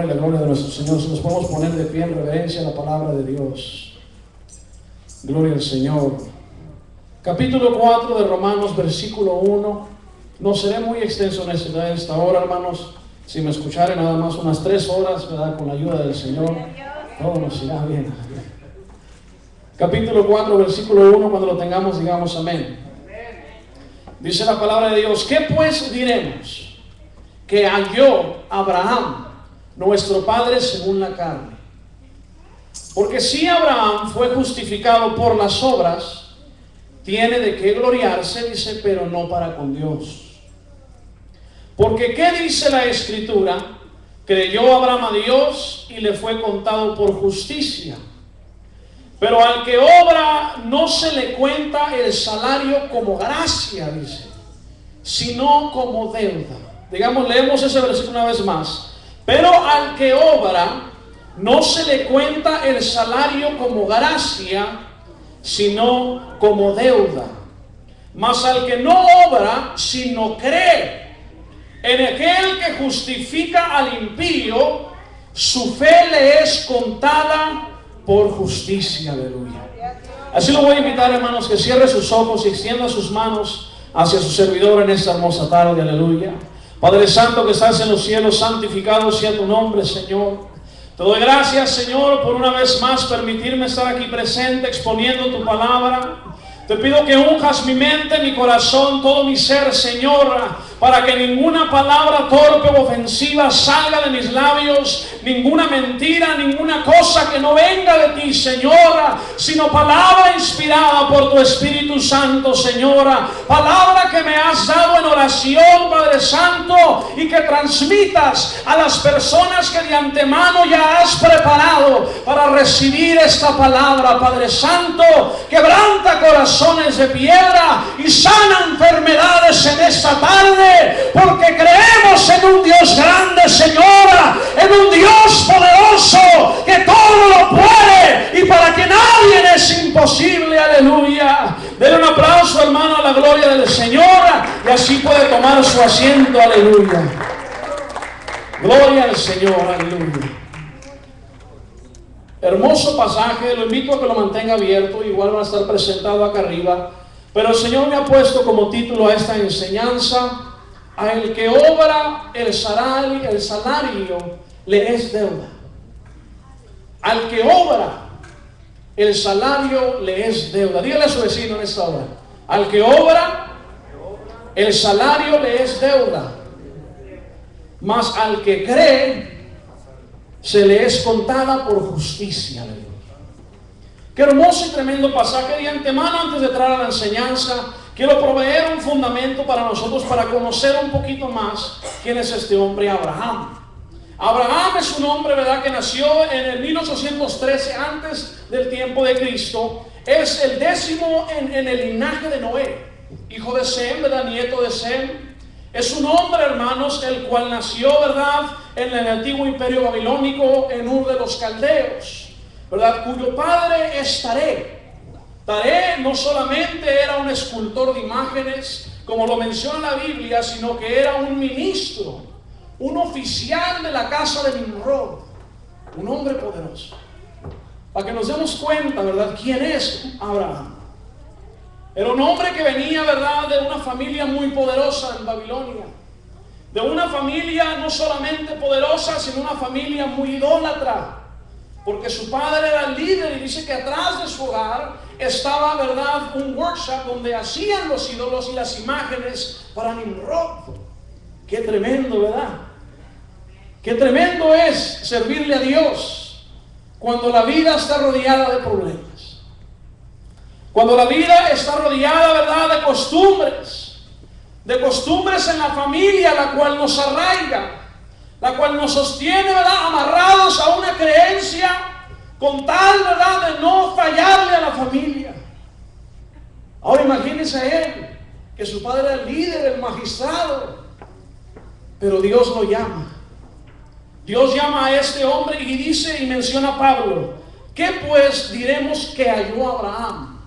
La gloria de nuestro Señor. Si nos podemos poner de pie en reverencia a la palabra de Dios. Gloria al Señor. Capítulo 4 de Romanos, versículo 1. No seré muy extenso en esta hora, hermanos. Si me escucharen nada más unas 3 horas, ¿verdad? Con la ayuda del Señor, todo nos irá bien. Capítulo 4, versículo 1. Cuando lo tengamos, digamos amén. Dice la palabra de Dios: ¿qué pues diremos? Que halló Abraham, nuestro padre según la carne. Porque si Abraham fue justificado por las obras, tiene de qué gloriarse, dice, pero no para con Dios. Porque ¿qué dice la Escritura? Creyó Abraham a Dios y le fue contado por justicia. Pero al que obra no se le cuenta el salario como gracia, dice, sino como deuda. Digamos, leemos ese versículo una vez más. Pero al que obra no se le cuenta el salario como gracia, sino como deuda. Mas al que no obra, sino cree en aquel que justifica al impío, su fe le es contada por justicia. Aleluya. Así lo voy a invitar, hermanos, que cierre sus ojos y extienda sus manos hacia su servidor en esta hermosa tarde. Aleluya. Padre Santo que estás en los cielos, santificado sea tu nombre, Señor. Te doy gracias, Señor, por una vez más permitirme estar aquí presente exponiendo tu palabra. Te pido que unjas mi mente, mi corazón, todo mi ser, Señor, para que ninguna palabra torpe o ofensiva salga de mis labios, ninguna mentira, ninguna cosa que no venga de ti, Señora, sino palabra inspirada por tu Espíritu Santo, Señora. Palabra que me has dado en oración, Padre Santo, y que transmitas a las personas que de antemano ya has preparado para recibir esta palabra, Padre Santo. Quebranta corazones de piedra y sana enfermedades en esta tarde, porque creemos en un Dios grande, Señora, en un Dios poderoso que todo lo puede y para que nadie es imposible. Aleluya. Denle un aplauso, hermano, a la gloria del Señor, y así puede tomar su asiento. Aleluya. Gloria al Señor. Aleluya. Hermoso pasaje, lo invito a que lo mantenga abierto, igual va a estar presentado acá arriba, pero el Señor me ha puesto como título a esta enseñanza: al que obra el salario le es deuda. Al que obra el salario le es deuda. Dígale a su vecino en esta hora: al que obra el salario le es deuda, mas al que cree se le es contada por justicia. Qué hermoso y tremendo pasaje. De antemano, antes de entrar a la enseñanza, quiero proveer un fundamento para nosotros, para conocer un poquito más quién es este hombre, Abraham. Abraham es un hombre, ¿verdad?, que nació en el 1813, antes del tiempo de Cristo. Es el 10º en el linaje de Noé, hijo de Sem, ¿verdad?, nieto de Sem. Es un hombre, hermanos, el cual nació, ¿verdad?, en el antiguo imperio babilónico, en Ur de los Caldeos, ¿verdad?, cuyo padre es Taré. Taré no solamente era un escultor de imágenes, como lo menciona la Biblia, sino que era un ministro, un oficial de la casa de Nimrod, un hombre poderoso. Para que nos demos cuenta, ¿verdad?, quién es Abraham. Era un hombre que venía, ¿verdad?, de una familia muy poderosa en Babilonia. De una familia no solamente poderosa, sino una familia muy idólatra. Porque su padre era el líder, y dice que atrás de su hogar estaba, ¿verdad?, un workshop donde hacían los ídolos y las imágenes para Nimrod. Qué tremendo, ¿verdad? Qué tremendo es servirle a Dios cuando la vida está rodeada de problemas. Cuando la vida está rodeada, ¿verdad?, de costumbres en la familia, la cual nos arraiga, la cual nos sostiene, ¿verdad?, amarrados a una creencia, con tal, ¿verdad?, de no fallarle a la familia. Ahora imagínense a él, que su padre era el líder, el magistrado, pero Dios lo llama. Dios llama a este hombre y dice, y menciona a Pablo: ¿qué pues diremos que halló Abraham?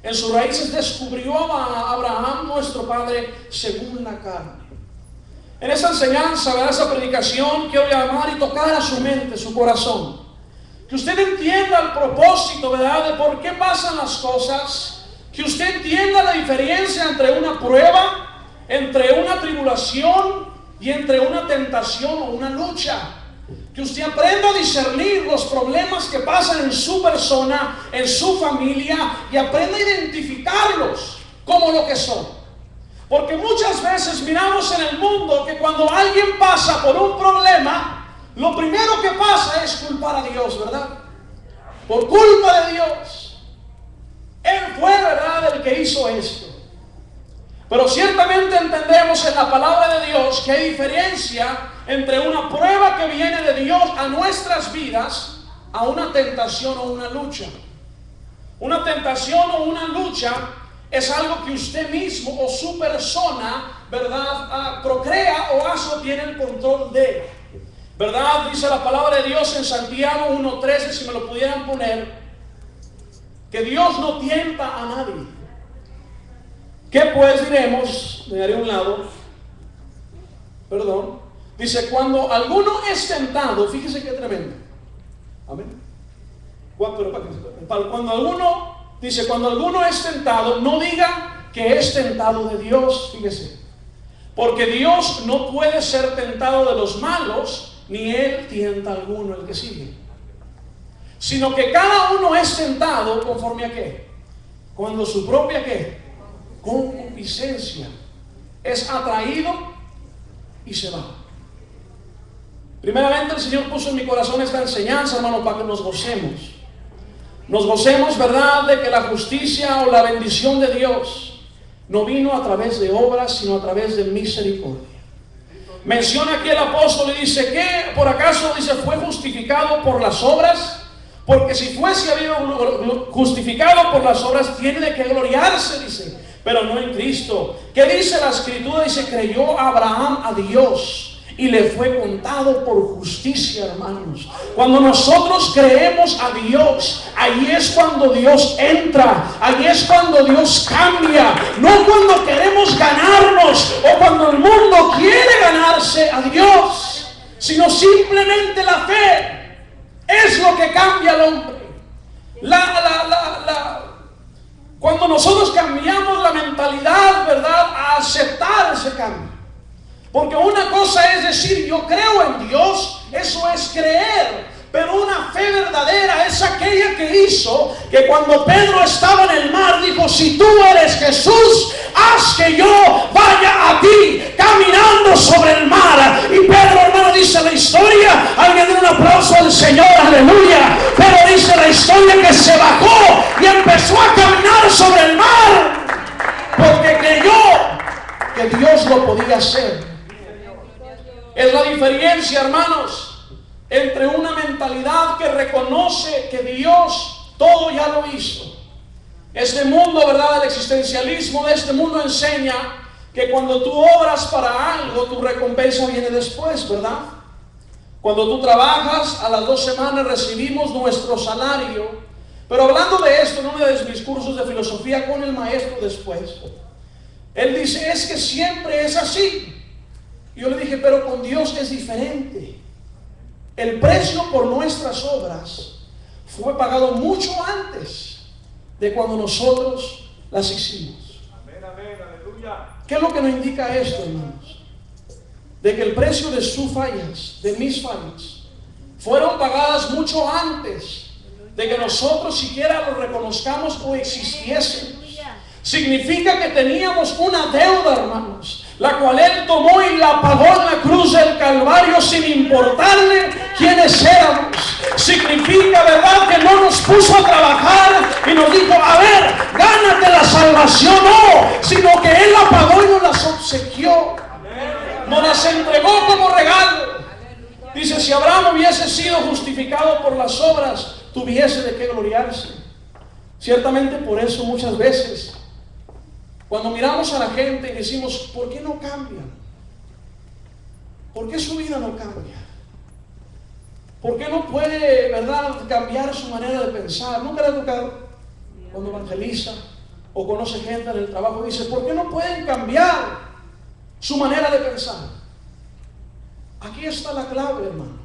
En sus raíces descubrió a Abraham, nuestro padre, según la carne. En esa enseñanza, ¿verdad? Esa predicación, quiero llamar y tocar a su mente, su corazón. Que usted entienda el propósito, ¿verdad? De por qué pasan las cosas. Que usted entienda la diferencia entre una prueba, entre una tribulación y entre una tentación o una lucha. Que usted aprenda a discernir los problemas que pasan en su persona, en su familia, y aprenda a identificarlos como lo que son. Porque muchas veces miramos en el mundo que cuando alguien pasa por un problema, lo primero que pasa es culpar a Dios, ¿verdad? Por culpa de Dios. Él fue, ¿verdad?, el que hizo esto. Pero ciertamente entendemos en la palabra de Dios que hay diferencia entre una prueba que viene de Dios a nuestras vidas a una tentación o una lucha. Una tentación o una lucha es algo que usted mismo o su persona, ¿verdad?, procrea o hace o tiene el control de. ¿Verdad? Dice la palabra de Dios en Santiago 1:13, si me lo pudieran poner, que Dios no tienta a nadie. ¿Qué pues diremos? Me daré un lado. Perdón. Dice, cuando alguno es tentado, fíjese qué tremendo. Amén. Cuando alguno, dice, cuando alguno es tentado, no diga que es tentado de Dios, fíjese. Porque Dios no puede ser tentado de los malos, ni Él tienta a alguno, el que sigue. Sino que cada uno es tentado conforme a qué. Cuando su propia qué. Concupiscencia es atraído y se va. Primeramente el Señor puso en mi corazón esta enseñanza, hermano, para que nos gocemos. Nos gocemos, ¿verdad?, de que la justicia o la bendición de Dios no vino a través de obras, sino a través de misericordia. Menciona aquí el apóstol y dice que por acaso, dice, fue justificado por las obras, porque si fuese habido justificado por las obras, tiene de qué gloriarse, dice, pero no en Cristo. ¿Qué dice la Escritura? Dice, creyó Abraham a Dios y le fue contado por justicia, hermanos. Cuando nosotros creemos a Dios, ahí es cuando Dios entra, ahí es cuando Dios cambia. No cuando queremos ganarnos o cuando el mundo quiere ganarse a Dios, sino simplemente la fe es lo que cambia al hombre. Cuando nosotros cambiamos la mentalidad, ¿verdad?, a aceptar ese cambio. Porque una cosa es decir, yo creo en Dios, eso es creer. Pero una fe verdadera es aquella que hizo que cuando Pedro estaba en el mar, dijo, si tú eres Jesús, haz que yo vaya a ti caminando sobre el mar. Y Pedro, hermano, dice la historia, alguien dé un aplauso al Señor, aleluya. Pero dice la historia que se bajó y empezó a caminar sobre el mar, porque creyó que Dios lo podía hacer. Es la diferencia, hermanos, entre una mentalidad que reconoce que Dios todo ya lo hizo. Este mundo, ¿verdad?, el existencialismo de este mundo enseña que cuando tú obras para algo, tu recompensa viene después, ¿verdad? Cuando tú trabajas, a las 2 semanas recibimos nuestro salario. Pero hablando de esto, en uno de mis cursos de filosofía con el maestro después, él dice, es que siempre es así. Yo le dije, pero con Dios es diferente. El precio por nuestras obras fue pagado mucho antes de cuando nosotros las hicimos. Amén, amén, aleluya. ¿Qué es lo que nos indica esto, hermanos? De que el precio de sus fallas, de mis fallas, fueron pagadas mucho antes de que nosotros siquiera lo reconozcamos o existiésemos. Significa que teníamos una deuda, hermanos, la cual Él tomó y la pagó en la cruz del Calvario sin importarle quiénes éramos. Significa, ¿verdad?, que no nos puso a trabajar y nos dijo, a ver, gánate la salvación, no, sino que Él la pagó y nos las obsequió, nos las entregó como regalo. Dice, si Abraham hubiese sido justificado por las obras, tuviese de qué gloriarse. Ciertamente por eso muchas veces cuando miramos a la gente y decimos, ¿por qué no cambian? ¿Por qué su vida no cambia? ¿Por qué no puede, verdad, cambiar su manera de pensar? ¿Nunca le ha tocado? Cuando evangeliza o conoce gente en el trabajo, dice, ¿por qué no pueden cambiar su manera de pensar? Aquí está la clave, hermanos.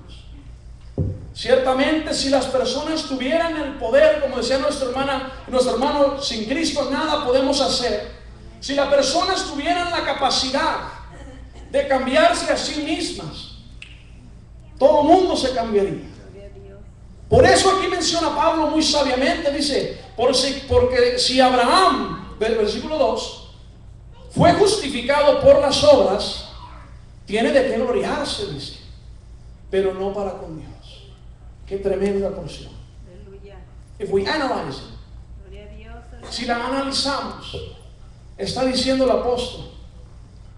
Ciertamente, si las personas tuvieran el poder, como decía nuestro hermano, sin Cristo nada podemos hacer. Si las personas tuvieran la capacidad de cambiarse a sí mismas, todo el mundo se cambiaría. Por eso aquí menciona Pablo muy sabiamente, dice, porque si Abraham, versículo 2, fue justificado por las obras, tiene de qué gloriarse, dice, pero no para con Dios. Qué tremenda porción. If we analyze it, si la analizamos, está diciendo el apóstol,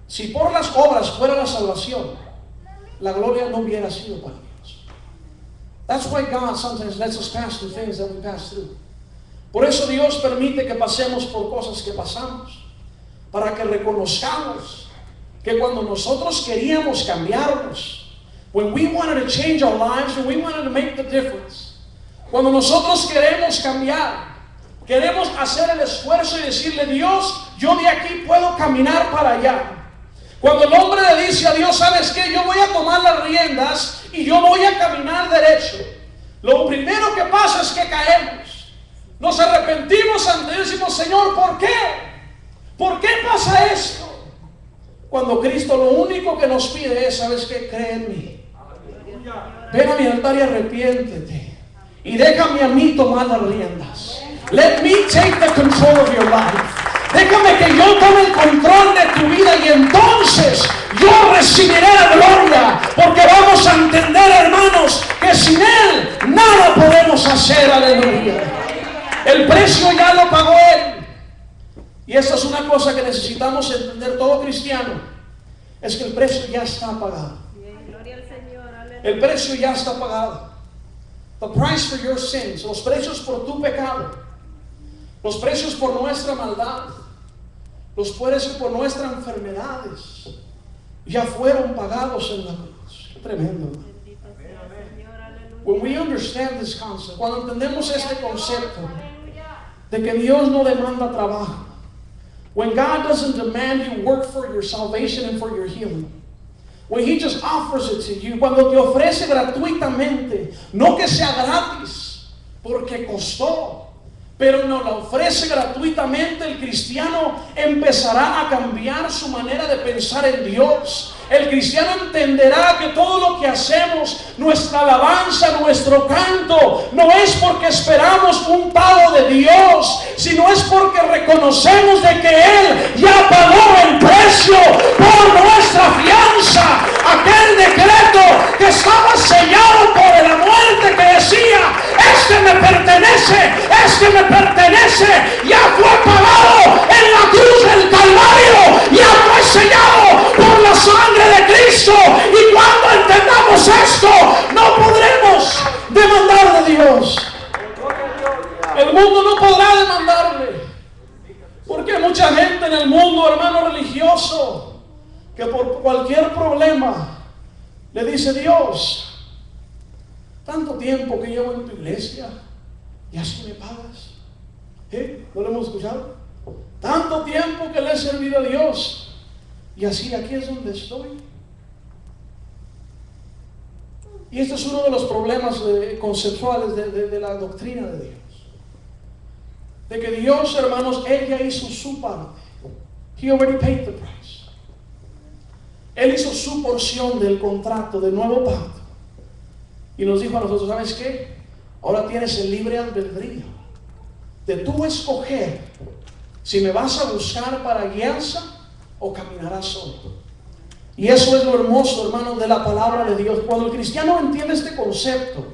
si por las obras fuera la salvación, la gloria no hubiera sido para Dios. That's why God sometimes lets us pass through things that we pass through. Por eso Dios permite que pasemos por cosas que pasamos, para que reconozcamos que cuando nosotros queríamos cambiarnos, when we wanted to change our lives, when we wanted to make the difference, cuando nosotros queremos cambiar, queremos hacer el esfuerzo y decirle, Dios, yo de aquí puedo caminar para allá. Cuando el hombre le dice a Dios, ¿sabes qué? Yo voy a tomar las riendas y yo voy a caminar derecho. Lo primero que pasa es que caemos. Nos arrepentimos ante Dios y decimos, Señor, ¿por qué? ¿Por qué pasa esto? Cuando Cristo lo único que nos pide es, ¿sabes qué? Cree en mí. Ven a mi altar y arrepiéntete. Y déjame a mí tomar las riendas. Let me take the control of your life. Déjame que yo tome el control de tu vida y entonces yo recibiré la gloria. Porque vamos a entender, hermanos, que sin Él nada podemos hacer. Aleluya. El precio ya lo pagó Él. Y esta es una cosa que necesitamos entender todo cristiano. Es que el precio ya está pagado. El precio ya está pagado. The price for your sins. Los precios por tu pecado. Los precios por nuestra maldad. Los precios por nuestras enfermedades. Ya fueron pagados en la cruz. Qué tremendo. When we understand this concept, cuando entendemos este concepto de que Dios no demanda trabajo. When God doesn't demand you work for your salvation and for your healing. When He just offers it to you. Cuando te ofrece gratuitamente. No que sea gratis. Porque costó. Pero nos la ofrece gratuitamente. El cristiano empezará a cambiar su manera de pensar en Dios. El cristiano entenderá que todo lo que hacemos, nuestra alabanza, nuestro canto, no es porque esperamos un pago de Dios, sino es porque reconocemos de que Él ya pagó el precio por nuestra fianza. Aquel decreto que estaba sellado por la muerte que decía, este me pertenece, ya fue pagado en la cruz del Calvario, ya fue sellado por la sangre de Cristo. Y cuando entendamos esto, no podremos demandar de Dios. El mundo no podrá demandarle, porque hay mucha gente en el mundo, hermano religioso, que por cualquier problema le dice, Dios, tanto tiempo que llevo en tu iglesia y así me pagas. ¿No lo hemos escuchado? Tanto tiempo que le he servido a Dios y así aquí es donde estoy. Y este es uno de los problemas conceptuales de la doctrina de Dios. De que Dios, hermanos, Él ya hizo su parte. He already paid the price. Él hizo su porción del contrato, del nuevo pacto. Y nos dijo a nosotros, ¿sabes qué? Ahora tienes el libre albedrío de tú escoger si me vas a buscar para guianza o caminarás solo. Y eso es lo hermoso, hermanos, de la palabra de Dios. Cuando el cristiano entiende este concepto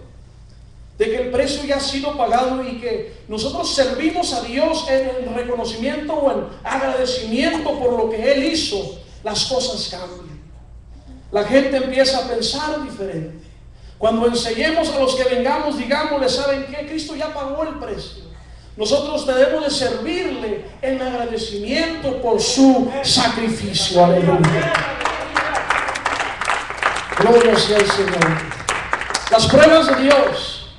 de que el precio ya ha sido pagado y que nosotros servimos a Dios en el reconocimiento o en agradecimiento por lo que Él hizo, las cosas cambian. La gente empieza a pensar diferente. Cuando enseñemos a los que vengamos, digámosle, ¿saben qué? Cristo ya pagó el precio. Nosotros debemos de servirle en agradecimiento por su sacrificio. Aleluya. Gloria sea el Señor. Las pruebas de Dios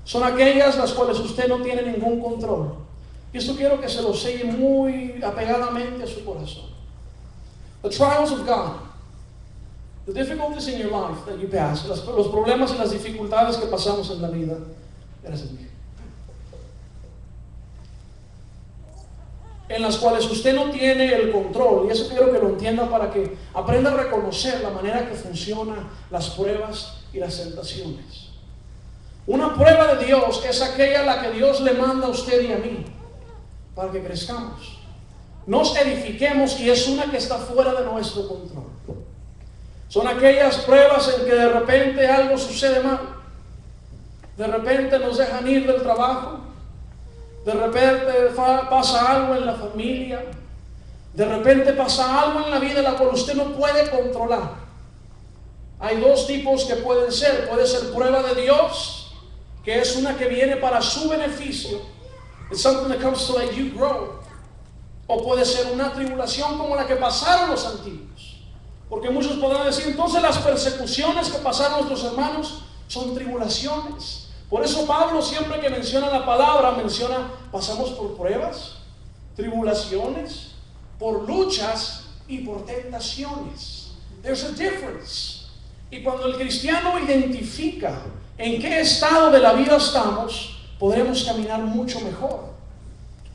son aquellas las cuales usted no tiene ningún control. Y esto quiero que se lo selle muy apegadamente a su corazón. The trials of God The difficulties in your life that you pass, los problemas y las dificultades que pasamos en la vida. Gracias, mija. En las cuales usted no tiene el control, y eso quiero que lo entienda para que aprenda a reconocer la manera que funcionan las pruebas y las tentaciones. Una prueba de Dios es aquella a la que Dios le manda a usted y a mí para que crezcamos, nos edifiquemos, y es una que está fuera de nuestro control. Son aquellas pruebas en que de repente algo sucede mal, de repente nos dejan ir del trabajo, de repente pasa algo en la familia, de repente pasa algo en la vida la cual usted no puede controlar. Hay dos tipos que pueden ser. Puede ser prueba de Dios, que es una que viene para su beneficio. It's something that comes to let you grow. O puede ser una tribulación como la que pasaron los antiguos. Porque muchos podrán decir, entonces las persecuciones que pasaron nuestros hermanos son tribulaciones. Por eso Pablo siempre que menciona la palabra, menciona, pasamos por pruebas, tribulaciones, por luchas y por tentaciones. There's a difference. Y cuando el cristiano identifica en qué estado de la vida estamos, podremos caminar mucho mejor.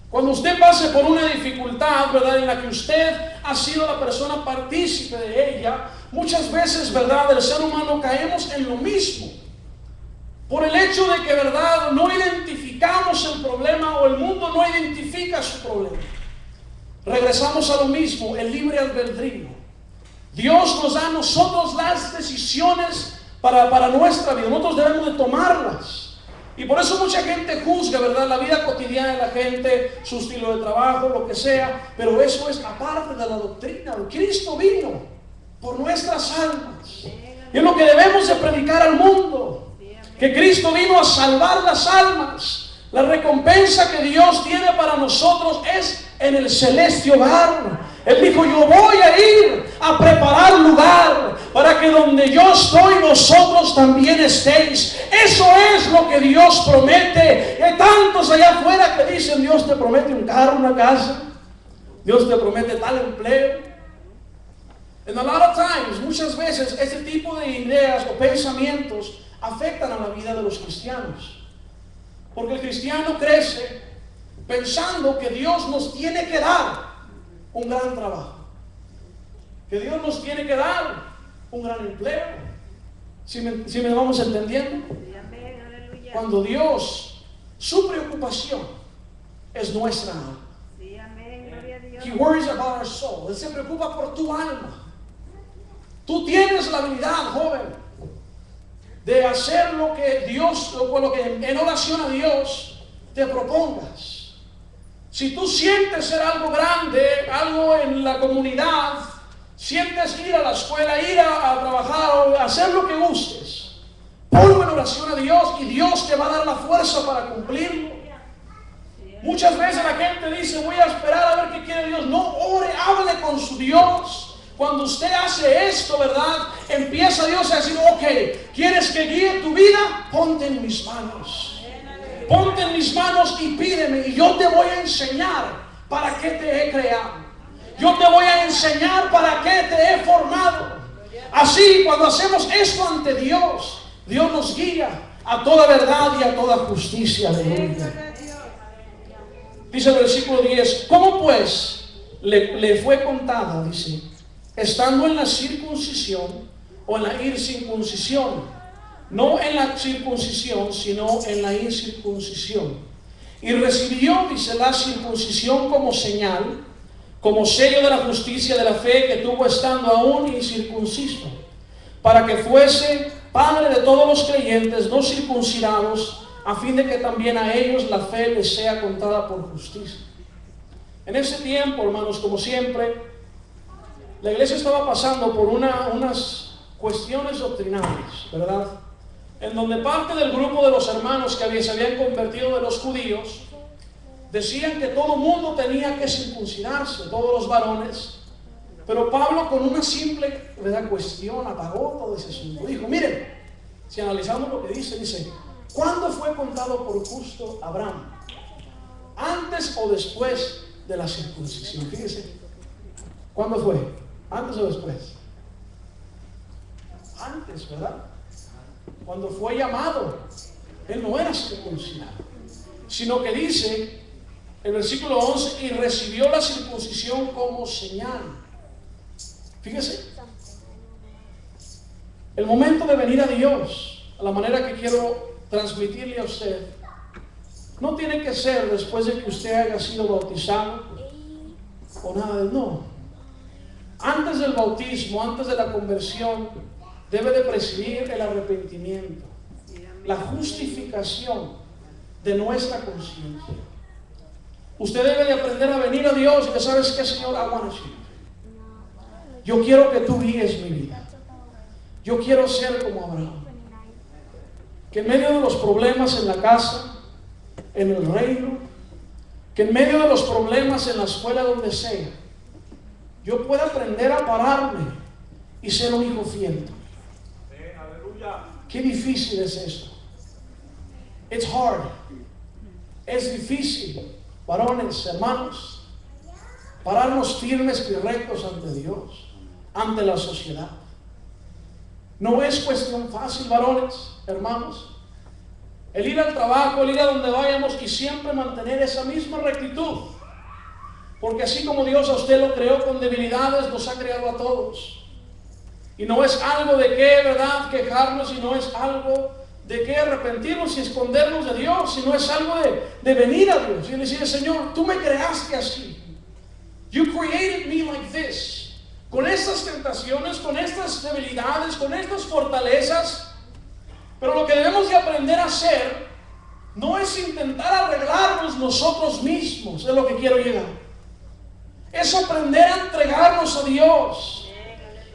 Cuando usted pase por una dificultad, ¿verdad?, en la que usted ha sido la persona partícipe de ella, muchas veces, ¿verdad?, el ser humano caemos en lo mismo. Por el hecho de que, ¿verdad?, no identificamos el problema, o el mundo no identifica su problema. Regresamos a lo mismo, el libre albedrío. Dios nos da a nosotros las decisiones para nuestra vida. Nosotros debemos de tomarlas. Y por eso mucha gente juzga, ¿verdad?, la vida cotidiana de la gente, su estilo de trabajo, lo que sea. Pero eso es aparte de la doctrina. Cristo vino por nuestras almas. Y es lo que debemos de predicar al mundo. Que Cristo vino a salvar las almas. La recompensa que Dios tiene para nosotros es en el celeste hogar. Él dijo, yo voy a ir a preparar lugar para que donde yo estoy, vosotros también estéis. Eso es lo que Dios promete. Y hay tantos allá afuera que dicen, Dios te promete un carro, una casa. Dios te promete tal empleo. And a lot of times, muchas veces, este tipo de ideas o pensamientos afectan a la vida de los cristianos. Porque el cristiano crece pensando que Dios nos tiene que dar un gran trabajo, que Dios nos tiene que dar un gran empleo. ¿Sí me vamos entendiendo? Cuando Dios, su preocupación es nuestra alma. He worries about our soul. Él se preocupa por tu alma. Tú tienes la habilidad, joven, de hacer lo que Dios, lo que en oración a Dios te propongas. Si tú sientes ser algo grande, algo en la comunidad, sientes ir a la escuela, ir a trabajar o hacer lo que gustes, ponlo en oración a Dios y Dios te va a dar la fuerza para cumplirlo. Muchas veces la gente dice, voy a esperar a ver qué quiere Dios. No, ore, hable con su Dios. Cuando usted hace esto, ¿verdad?, empieza Dios a decir, ok, ¿quieres que guíe tu vida? Ponte en mis manos. Ponte en mis manos y pídeme, y yo te voy a enseñar para qué te he creado. Yo te voy a enseñar para qué te he formado. Así, cuando hacemos esto ante Dios, Dios nos guía a toda verdad y a toda justicia. Aleluya. Dice el versículo 10, ¿cómo pues le fue contada? Dice, estando en la circuncisión o en la incircuncisión. No en la circuncisión, sino en la incircuncisión. Y recibió, dice, la circuncisión como señal, como sello de la justicia de la fe que tuvo estando aún incircunciso, para que fuese padre de todos los creyentes no circuncidados, a fin de que también a ellos la fe les sea contada por justicia. En ese tiempo, hermanos, como siempre, la iglesia estaba pasando por unas cuestiones doctrinales, ¿verdad?, en donde parte del grupo de los hermanos que se habían convertido de los judíos decían que todo mundo tenía que circuncidarse, todos los varones. Pero Pablo, con una simple, ¿verdad?, cuestión, apagó todo ese asunto. Dijo, miren, si analizamos lo que dice, ¿cuándo fue contado por justo Abraham? ¿Antes o después de la circuncisión? Fíjese, ¿cuándo fue? ¿Antes o después? antes, ¿verdad? Cuando fue llamado, él no era circuncidado, sino que dice el versículo 11, y recibió la circuncisión como señal. Fíjese, el momento de venir a Dios, a la manera que quiero transmitirle a usted, no tiene que ser después de que usted haya sido bautizado o nada de no. Antes del bautismo, antes de la conversión, debe de presidir el arrepentimiento, la justificación de nuestra conciencia. Usted debe de aprender a venir a Dios y que sabes que, Señor, I want you. Yo quiero que tú guíes mi vida. Yo quiero ser como Abraham. Que en medio de los problemas en la casa, en el reino, que en medio de los problemas en la escuela, donde sea, yo pueda aprender a pararme y ser un hijo fiel. Qué difícil es esto. It's hard. Es difícil, varones, hermanos, pararnos firmes y rectos ante Dios, ante la sociedad. No es cuestión fácil, varones, hermanos, el ir al trabajo, el ir a donde vayamos y siempre mantener esa misma rectitud. Porque así como Dios a usted lo creó con debilidades, nos ha creado a todos. Y no es algo de qué, ¿verdad?, quejarnos, y no es algo de qué arrepentirnos y escondernos de Dios, sino es algo de venir a Dios y decir: Señor, tú me creaste así. You created me like this. Con estas tentaciones, con estas debilidades, con estas fortalezas. Pero lo que debemos de aprender a hacer no es intentar arreglarnos nosotros mismos, es lo que quiero llegar. Es aprender a entregarnos a Dios.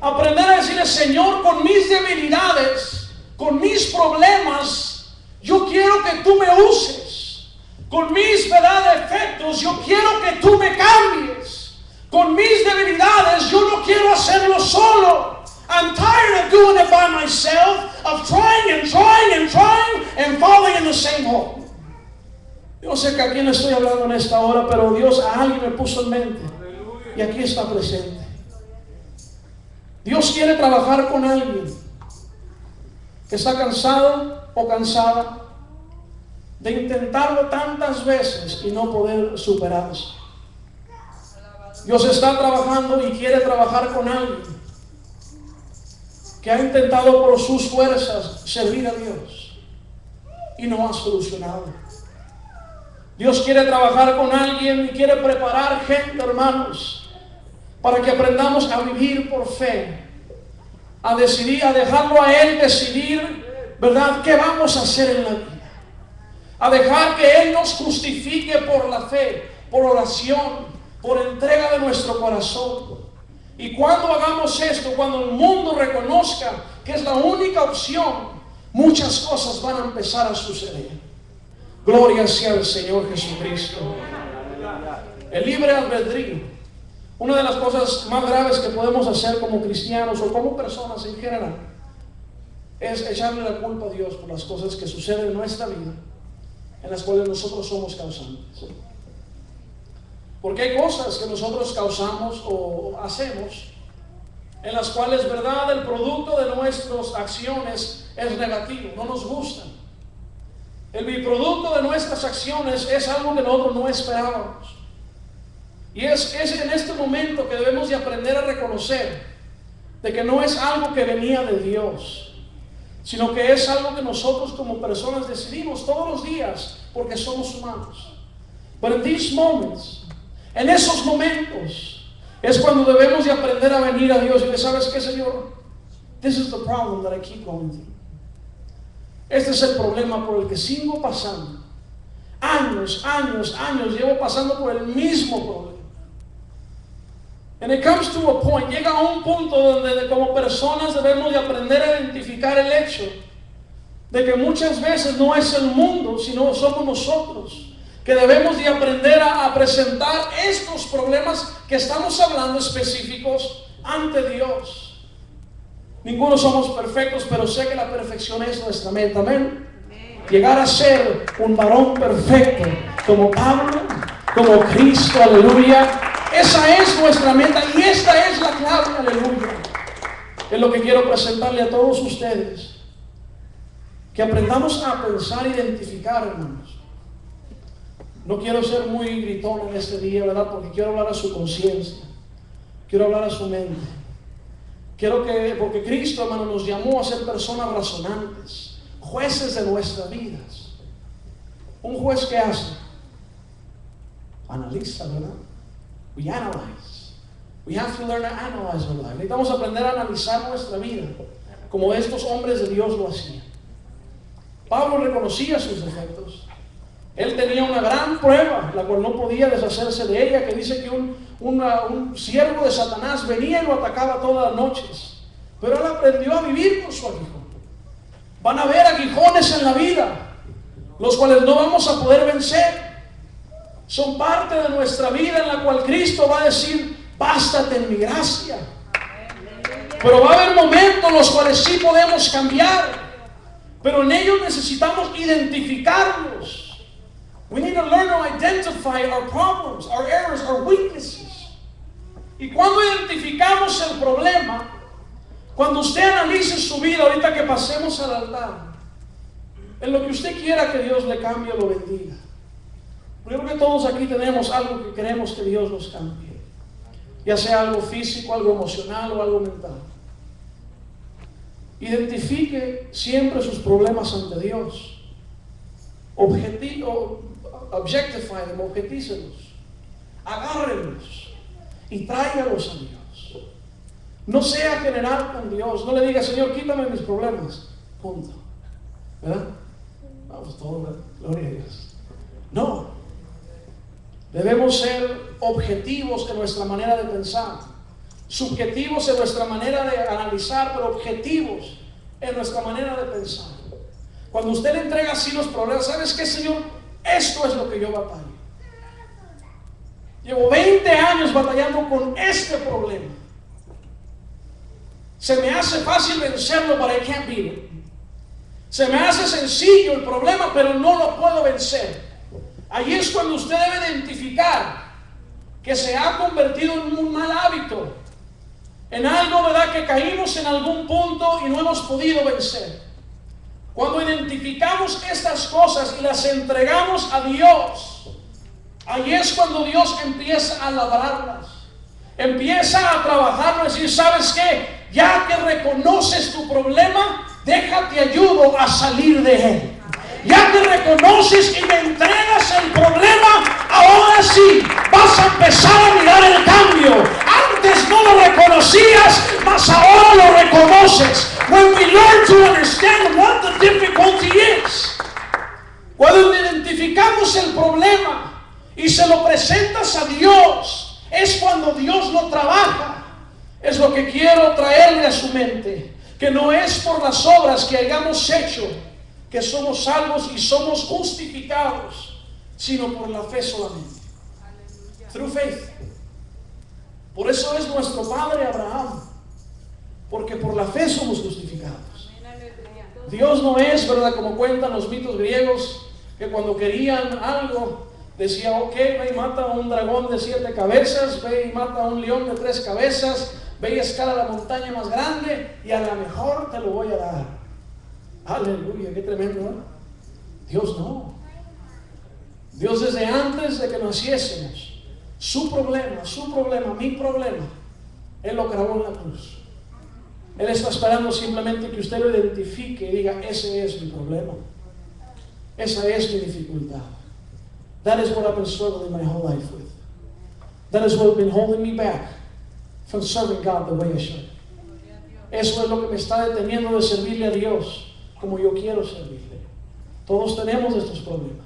Aprender a decirle: Señor, con mis debilidades, con mis problemas, yo quiero que tú me uses. Con mis, ¿verdad?, defectos, yo quiero que tú me cambies. Con mis debilidades, yo no quiero hacerlo solo. I'm tired of doing it by myself, of trying and trying and trying and falling in the same hole. Yo no sé a quién le estoy hablando en esta hora, pero Dios a alguien me puso en mente y aquí está presente. Dios quiere trabajar con alguien que está cansado o cansada de intentarlo tantas veces y no poder superarse. Dios está trabajando y quiere trabajar con alguien que ha intentado por sus fuerzas servir a Dios y no ha solucionado. Dios quiere trabajar con alguien y quiere preparar gente, hermanos, para que aprendamos a vivir por fe, a decidir, a dejarlo a Él decidir, ¿verdad?, qué vamos a hacer en la vida, a dejar que Él nos justifique por la fe, por oración, por entrega de nuestro corazón. Y cuando hagamos esto, cuando el mundo reconozca que es la única opción, muchas cosas van a empezar a suceder. Gloria sea al Señor Jesucristo. El libre albedrío, una de las cosas más graves que podemos hacer como cristianos o como personas en general, es echarle la culpa a Dios por las cosas que suceden en nuestra vida, en las cuales nosotros somos causantes. Porque hay cosas que nosotros causamos o hacemos en las cuales, ¿verdad?, el producto de nuestras acciones es negativo, no nos gusta. El biproducto de nuestras acciones es algo que nosotros no esperábamos. Y es en este momento que debemos de aprender a reconocer de que no es algo que venía de Dios, sino que es algo que nosotros como personas decidimos todos los días porque somos humanos. But in these moments, en esos momentos, es cuando debemos de aprender a venir a Dios y decir: ¿sabes qué, Señor? This is the problem that I keep going through. Este es el problema por el que sigo pasando. Años llevo pasando por el mismo problema. And it comes to a point, llega a un punto donde como personas debemos de aprender a identificar el hecho de que muchas veces no es el mundo, sino somos nosotros, que debemos de aprender a presentar estos problemas que estamos hablando específicos ante Dios. Ninguno somos perfectos, pero sé que la perfección es nuestra meta. Amén. Llegar a ser un varón perfecto, como Pablo, como Cristo, aleluya. Esa es nuestra meta y esta es la clave, aleluya. Es lo que quiero presentarle a todos ustedes. Que aprendamos a pensar, identificar, hermanos. No quiero ser muy gritón en este día, ¿verdad? Porque quiero hablar a su conciencia. Quiero hablar a su mente. Porque Cristo, hermano, nos llamó a ser personas razonantes, jueces de nuestras vidas. Un juez que hace, analiza, ¿verdad? We analyze. We have to learn to analyze our life. Necesitamos aprender a analizar nuestra vida, como estos hombres de Dios lo hacían. Pablo reconocía sus defectos. Él tenía una gran prueba, la cual no podía deshacerse de ella, que dice que un siervo de Satanás venía y lo atacaba todas las noches. Pero él aprendió a vivir con su aguijón. Van a haber aguijones en la vida, los cuales no vamos a poder vencer. Son parte de nuestra vida en la cual Cristo va a decir, bástate en mi gracia. Pero va a haber momentos los cuales sí podemos cambiar. Pero en ellos necesitamos identificarlos. We need to learn to identify our problems, our errors, our weaknesses. Y cuando identificamos el problema, cuando usted analice su vida, ahorita que pasemos al altar, en lo que usted quiera que Dios le cambie o lo bendiga. Yo creo que todos aquí tenemos algo que queremos que Dios nos cambie. Ya sea algo físico, algo emocional o algo mental. Identifique siempre sus problemas ante Dios. Objectify them, objetícelos. Agárrenlos y tráigalos a Dios. No sea general con Dios. No le diga, Señor, quítame mis problemas. Punto. ¿Verdad? Vamos todos, gloria a Dios. No. Debemos ser objetivos en nuestra manera de pensar. Subjetivos en nuestra manera de analizar, pero objetivos en nuestra manera de pensar. Cuando usted le entrega así los problemas, ¿sabes qué, Señor? Esto es lo que yo batallo. Llevo 20 años batallando con este problema. Se me hace fácil vencerlo, but I can't beat it. Se me hace sencillo el problema, pero no lo puedo vencer. Ahí es cuando usted debe identificar que se ha convertido en un mal hábito, en algo, ¿verdad?, que caímos en algún punto y no hemos podido vencer. Cuando identificamos estas cosas y las entregamos a Dios, ahí es cuando Dios empieza a labrarlas, empieza a trabajarlo y decir, ¿sabes qué? Ya que reconoces tu problema, déjate ayudo a salir de él. Ya que reconoces y me entregas el problema, ahora sí vas a empezar a mirar el cambio. Antes no lo reconocías, mas ahora lo reconoces. When we learn to understand what the difficulty is. Cuando identificamos el problema y se lo presentas a Dios, es cuando Dios lo trabaja. Es lo que quiero traerle a su mente, que no es por las obras que hayamos hecho que somos salvos y somos justificados, sino por la fe solamente. Through faith. Por eso es nuestro padre Abraham, porque por la fe somos justificados. Dios no es, ¿verdad?, como cuentan los mitos griegos, que cuando querían algo decía, ok, ve y mata a un dragón de 7 cabezas, ve y mata a un león de 3 cabezas, ve y escala la montaña más grande y a lo mejor te lo voy a dar. Aleluya, qué tremendo, ¿no? Dios no. Dios desde antes de que naciésemos, su problema, mi problema, Él lo clavó en la cruz. Él está esperando simplemente que usted lo identifique y diga, ese es mi problema. Esa es mi dificultad. That is what I've been struggling my whole life with. That is what has been holding me back from serving God the way I should. Eso es lo que me está deteniendo de servirle a Dios como yo quiero servirle. Todos tenemos estos problemas.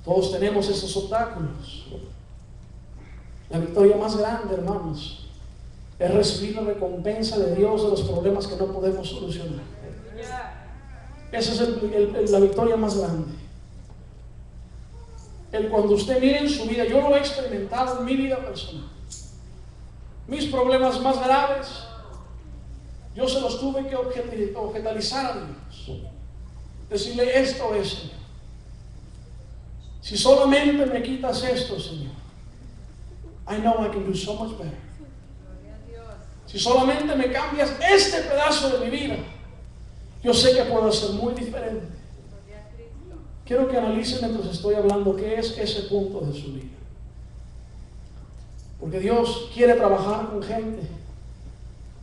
Todos tenemos estos obstáculos. La victoria más grande, hermanos, es recibir la recompensa de Dios de los problemas que no podemos solucionar. Esa es la victoria más grande. Cuando usted mire en su vida, yo lo he experimentado en mi vida personal. Mis problemas más graves, yo se los tuve que objetalizar a Dios. Decirle, esto es, Señor. Si solamente me quitas esto, Señor, I know I can do so much better. si solamente me cambias este pedazo de mi vida, yo sé que puedo ser muy diferente. Quiero que analicen mientras estoy hablando qué es ese punto de su vida. Porque Dios quiere trabajar con gente,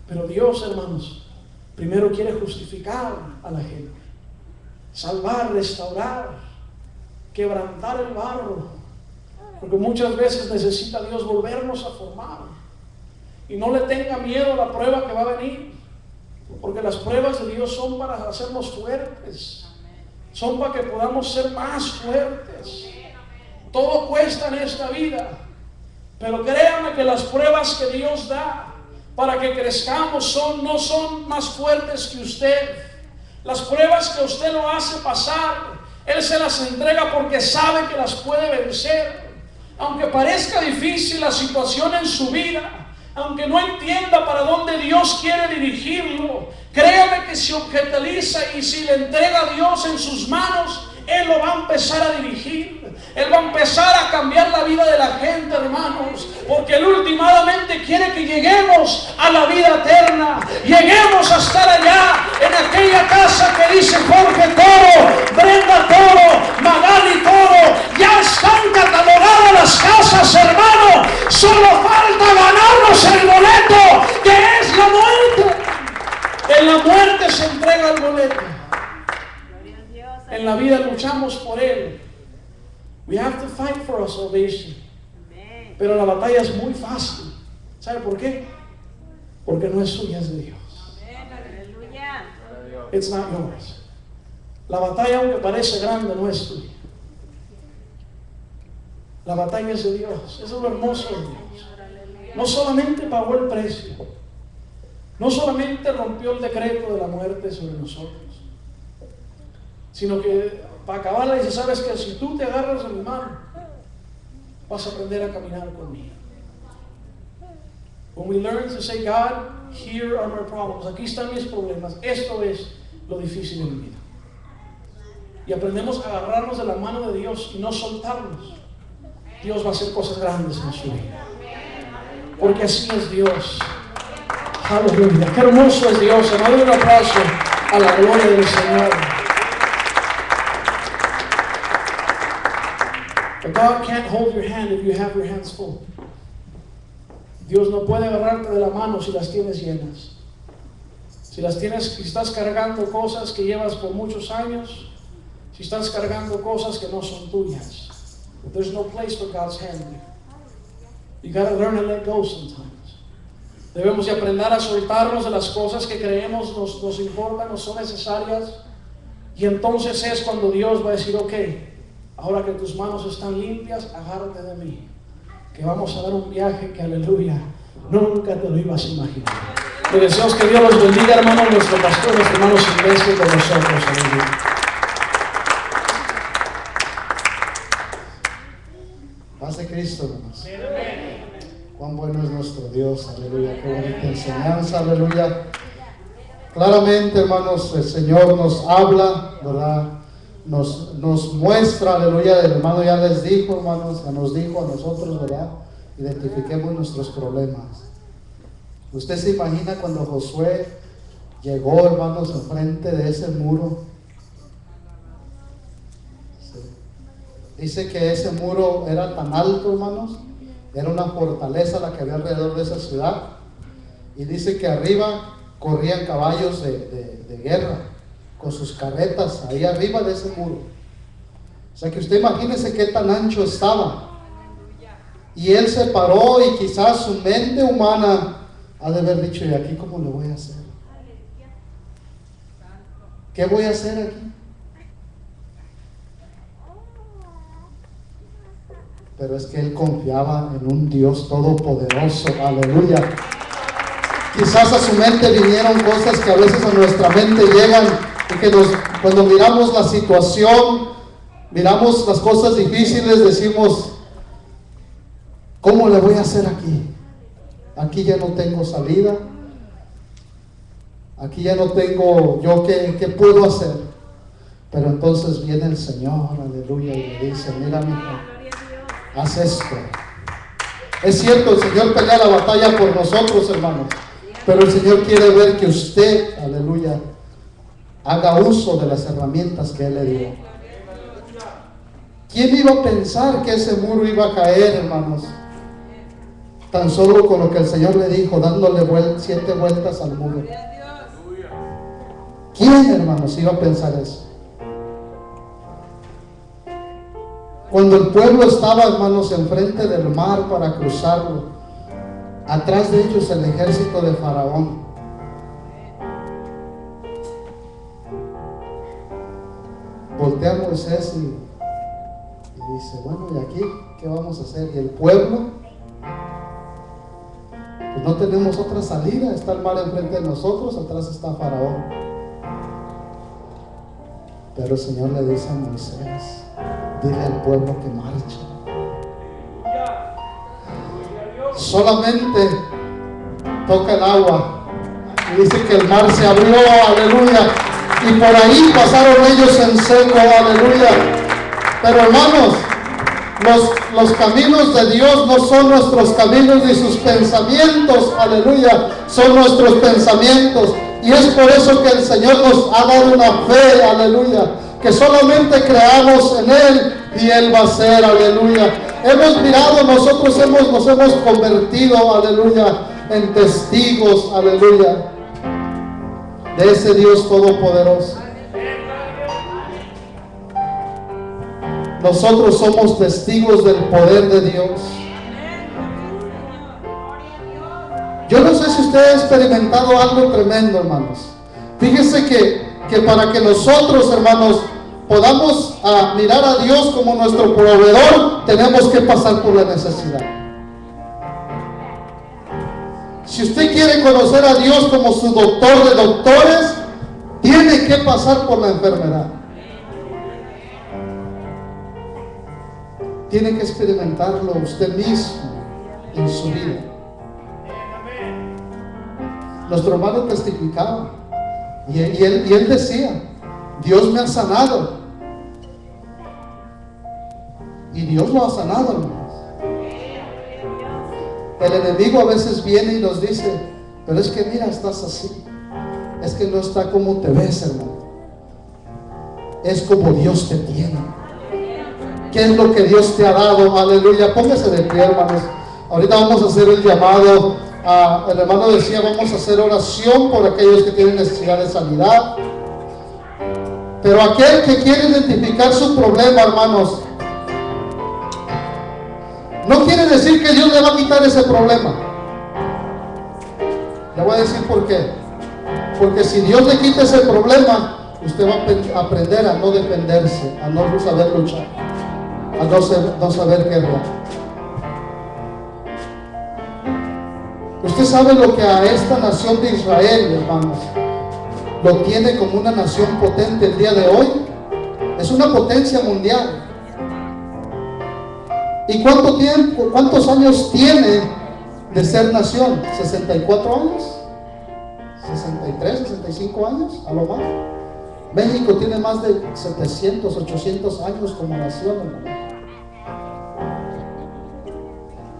pero Dios, hermanos, primero quiere justificar a la gente, salvar, restaurar, quebrantar el barro, porque muchas veces necesita Dios volvernos a formar. Y no le tenga miedo a la prueba que va a venir, porque las pruebas de Dios son para hacernos fuertes, son para que podamos ser más fuertes. Todo cuesta en esta vida, pero créanme que las pruebas que Dios da para que crezcamos no son más fuertes que usted. Las pruebas que usted lo hace pasar, Él se las entrega porque sabe que las puede vencer. Aunque parezca difícil la situación en su vida, aunque no entienda para dónde Dios quiere dirigirlo, créame que si objetaliza y si le entrega a Dios en sus manos, Él lo va a empezar a dirigir. Él va a empezar a cambiar la vida de la gente, hermanos, porque Él últimamente quiere que lleguemos a la vida eterna, lleguemos a estar allá en aquella casa que dice Jorge Toro, Brenda Toro, Magali Toro. Ya están catalogadas las casas, hermano, solo falta ganarnos el boleto, que es la muerte. En la muerte se entrega el boleto. En la vida luchamos por Él. We have to fight for our salvation. Pero la batalla es muy fácil. ¿Sabe por qué? Porque no es suya, es de Dios. It's not yours. La batalla, aunque parece grande, no es tuya. La batalla es de Dios. Eso es lo hermoso de Dios. No solamente pagó el precio, no solamente rompió el decreto de la muerte sobre nosotros, sino que para acabarla dice, sabes que si tú te agarras de mi mano, vas a aprender a caminar conmigo. When we learn to say, God, here are my problems, aquí están mis problemas, esto es lo difícil de mi vida, y aprendemos a agarrarnos de la mano de Dios y no soltarnos, Dios va a hacer cosas grandes en su vida, porque así es Dios. Aleluya, qué hermoso es Dios. Hermano, un aplauso a la gloria del Señor. But God can't hold your hand if you have your hands full. Dios no puede agarrarte de la mano si las tienes llenas. Si estás cargando cosas que llevas por muchos años, si estás cargando cosas que no son tuyas, there's no place for God's hand there. You gotta learn to let go sometimes. Debemos de aprender a soltarnos de las cosas que creemos nos importan, nos son necesarias, y entonces es cuando Dios va a decir, ok, ahora que tus manos están limpias, agárrate de mí, que vamos a dar un viaje que, aleluya, nunca te lo ibas a imaginar. Le deseamos que Dios los bendiga, hermanos, nuestro pastor, nuestro hermano Silvestre con nosotros, aleluya. Paz de Cristo, hermanos. Cuán bueno es nuestro Dios, aleluya, qué bonita enseñanza, aleluya. Claramente, hermanos, el Señor nos habla, ¿verdad? Nos muestra, aleluya. El hermano ya les dijo, hermanos, ya nos dijo a nosotros, ¿verdad? Identifiquemos nuestros problemas. Usted se imagina cuando Josué llegó, hermanos, enfrente de ese muro. Sí. Dice que ese muro era tan alto, hermanos. Era una fortaleza la que había alrededor de esa ciudad. Y dice que arriba corrían caballos de guerra con sus carretas ahí arriba de ese muro. O sea que usted imagínese qué tan ancho estaba. Y él se paró y quizás su mente humana ha de haber dicho, ¿y aquí cómo lo voy a hacer? ¿Qué voy a hacer aquí? Pero es que él confiaba en un Dios todopoderoso, aleluya. Quizás a su mente vinieron cosas que a veces a nuestra mente llegan y que cuando miramos la situación, miramos las cosas difíciles, decimos, ¿cómo le voy a hacer aquí? Aquí ya no tengo salida, aquí ya no tengo yo qué puedo hacer. Pero entonces viene el Señor, aleluya, y le dice, mira, mi hijo, haz esto. Es cierto, el Señor pelea la batalla por nosotros, hermanos. Pero el Señor quiere ver que usted, aleluya, haga uso de las herramientas que Él le dio. ¿Quién iba a pensar que ese muro iba a caer, hermanos? Tan solo con lo que el Señor le dijo, dándole 7 vueltas al muro. ¿Quién, hermanos, iba a pensar eso? Cuando el pueblo estaba, hermanos, enfrente del mar para cruzarlo, atrás de ellos el ejército de Faraón. Voltea a Moisés y dice, bueno, ¿y aquí qué vamos a hacer? ¿Y el pueblo? Pues no tenemos otra salida, está el mar enfrente de nosotros, atrás está Faraón. Pero el Señor le dice a Moisés, dile al pueblo que marche. Solamente toca el agua y dice que el mar se abrió, aleluya, y por ahí pasaron ellos en seco, aleluya. Pero hermanos, los caminos de Dios no son nuestros caminos ni sus pensamientos, aleluya, son nuestros pensamientos. Y es por eso que el Señor nos ha dado una fe, aleluya, que solamente creamos en Él y Él va a ser, aleluya. Hemos mirado, nosotros nos hemos convertido, aleluya, en testigos, aleluya, de ese Dios todopoderoso. Nosotros somos testigos del poder de Dios. Yo no sé si usted ha experimentado algo tremendo, hermanos. Fíjese que para que nosotros, hermanos, podamos mirar a Dios como nuestro proveedor, tenemos que pasar por la necesidad. Si usted quiere conocer a Dios como su doctor de doctores, tiene que pasar por la enfermedad. Tiene que experimentarlo usted mismo en su vida. Nuestro hermano testificaba y él decía, Dios me ha sanado. Y Dios lo ha sanado, hermanos. El enemigo a veces viene y nos dice, pero es que mira, estás así. Es que no está como te ves, hermano. Es como Dios te tiene. ¿Qué es lo que Dios te ha dado? Aleluya. Póngase de pie, hermanos. Ahorita vamos a hacer el llamado. El hermano decía, vamos a hacer oración por aquellos que tienen necesidad de sanidad. Pero aquel que quiere identificar su problema, hermanos, no quiere decir que Dios le va a quitar ese problema. Le voy a decir por qué. Porque si Dios le quita ese problema, usted va a aprender a no defenderse, a no saber luchar, a no saber guerrear. Usted sabe lo que a esta nación de Israel, hermanos, lo tiene como una nación potente el día de hoy. Es una potencia mundial. ¿Y cuántos años tiene de ser nación? ¿64 años? ¿63, 65 años? A lo más. México tiene más de 700, 800 años como nación, hermano.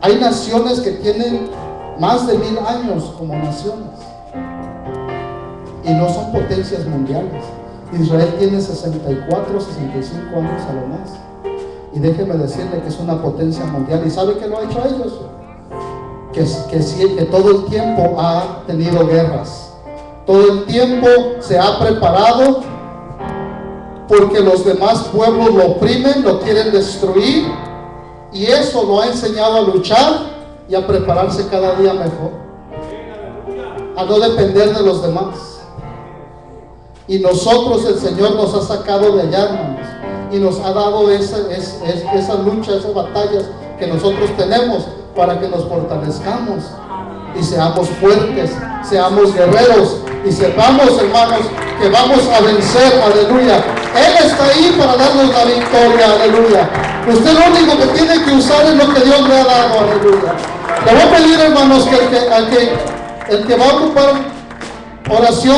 Hay naciones que tienen más de 1000 años como naciones y no son potencias mundiales. Israel tiene 64, 65 años a lo más. Y déjeme decirle que es una potencia mundial. ¿Y sabe qué lo ha hecho a ellos? Que todo el tiempo ha tenido guerras. Todo el tiempo se ha preparado porque los demás pueblos lo oprimen, lo quieren destruir. Y eso lo ha enseñado a luchar y a prepararse cada día mejor. A no depender de los demás. Y nosotros, el Señor nos ha sacado de allá, hermanos, y nos ha dado esa lucha, esas batallas que nosotros tenemos para que nos fortalezcamos y seamos fuertes, seamos guerreros y sepamos, hermanos, que vamos a vencer, aleluya. Él está ahí para darnos la victoria, aleluya. Usted lo único que tiene que usar es lo que Dios le ha dado, aleluya. Le voy a pedir, hermanos, que el que va a ocupar oración